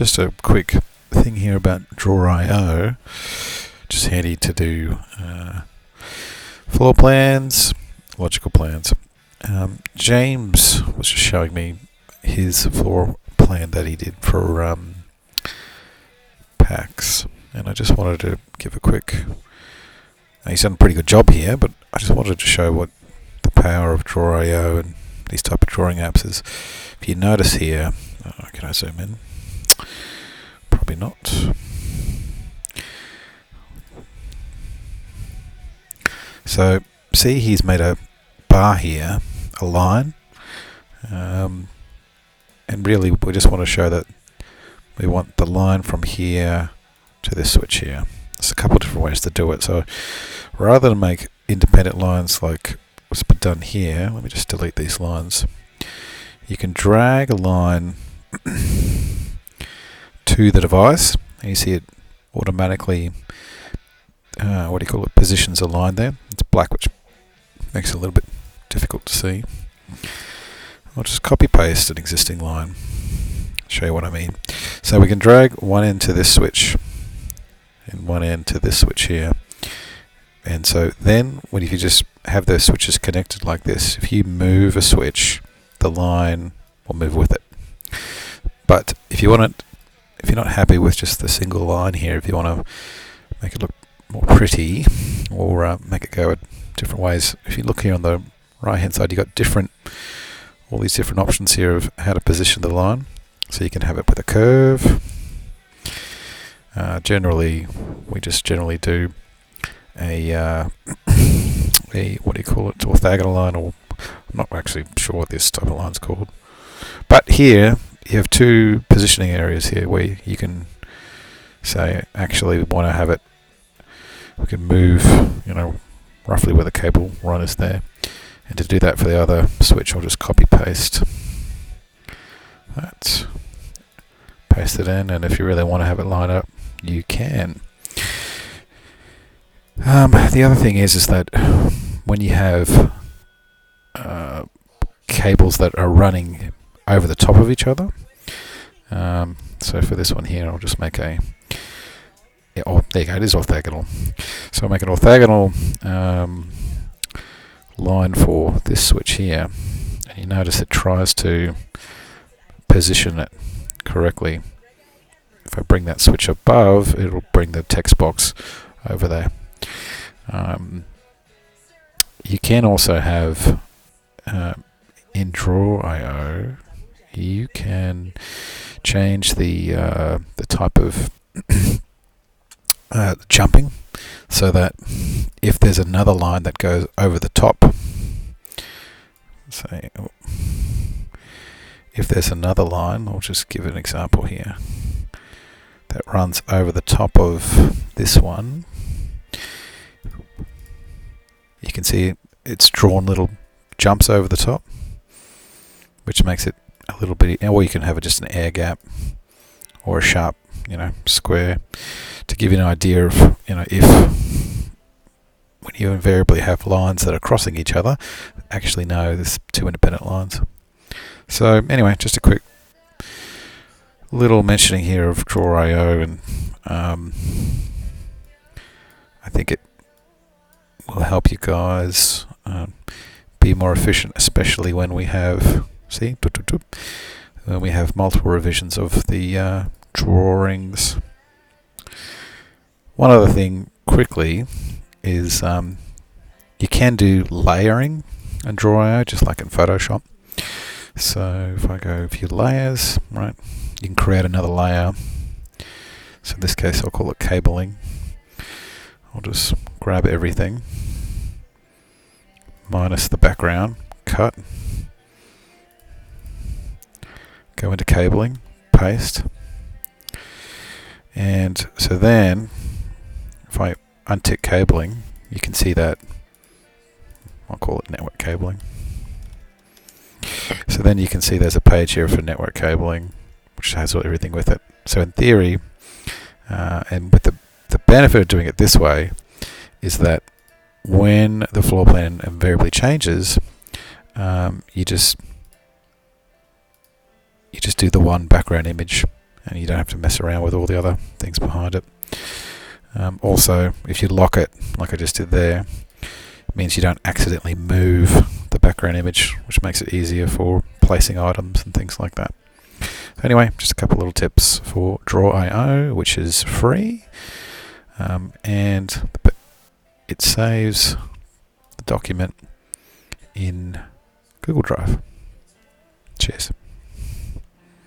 Just a quick thing here about Draw.io. Just handy to do floor plans, logical plans. James was just showing me his floor plan that he did for PAX, and I just wanted to give a quick. He's done a pretty good job here, but I just wanted to show what the power of Draw.io and these type of drawing apps is. If you notice here, can I zoom in? Probably not. So see, he's made a bar here, a line, and really we just want to show that we want the line from here to this switch here. There's a couple of different ways to do it. So rather than make independent lines like what's been done here, let me just delete these lines. You can drag a line to the device, and you see it automatically, positions a line there. It's black, which makes it a little bit difficult to see. I'll just copy paste an existing line, show you what I mean. So we can drag one end to this switch and one end to this switch here. And so then if you just have those switches connected like this, if you move a switch, the line will move with it. But if you're not happy with just the single line here, if you want to make it look more pretty or make it go in different ways, if you look here on the right hand side, you've got all these different options here of how to position the line. So you can have it with a curve. Generally, we just generally do a orthogonal line, or I'm not actually sure what this type of line's called. But here you have two positioning areas here where you can say, actually we want to have it, we can move, roughly where the cable run is there. And to do that for the other switch, I'll just copy paste that, paste it in, and if you really want to have it line up, you can. The other thing is that when you have cables that are running over the top of each other, so for this one here, I'll just make there you go, it is orthogonal. So I'll make an orthogonal line for this switch here, and you notice it tries to position it correctly. If I bring that switch above, it'll bring the text box over there. You can also have in Draw.io, you can change the type of jumping, so that if there's another line that goes over the top, say, if there's another line, I'll just give an example here, that runs over the top of this one, you can see it's drawn little jumps over the top, which makes it a little bit, or you can have just an air gap or a sharp, square, to give you an idea of, if when you invariably have lines that are crossing each other, actually no, there's two independent lines. So anyway, just a quick little mentioning here of Draw.io, and I think it will help you guys be more efficient, especially when we have when we have multiple revisions of the drawings. One other thing quickly is you can do layering in Draw.io just like in Photoshop. So if I go view layers, right, you can create another layer. So in this case I'll call it cabling. I'll just grab everything minus the background, cut, go into cabling, paste, and so then if I untick cabling, you can see that I'll call it network cabling. So then you can see there's a page here for network cabling, which has everything with it. So in theory, and with the benefit of doing it this way, is that when the floor plan invariably changes, you just do the one background image and you don't have to mess around with all the other things behind it. Also, if you lock it, like I just did there, it means you don't accidentally move the background image, which makes it easier for placing items and things like that. Anyway, just a couple little tips for Draw.io, which is free, and it saves the document in Google Drive. Cheers.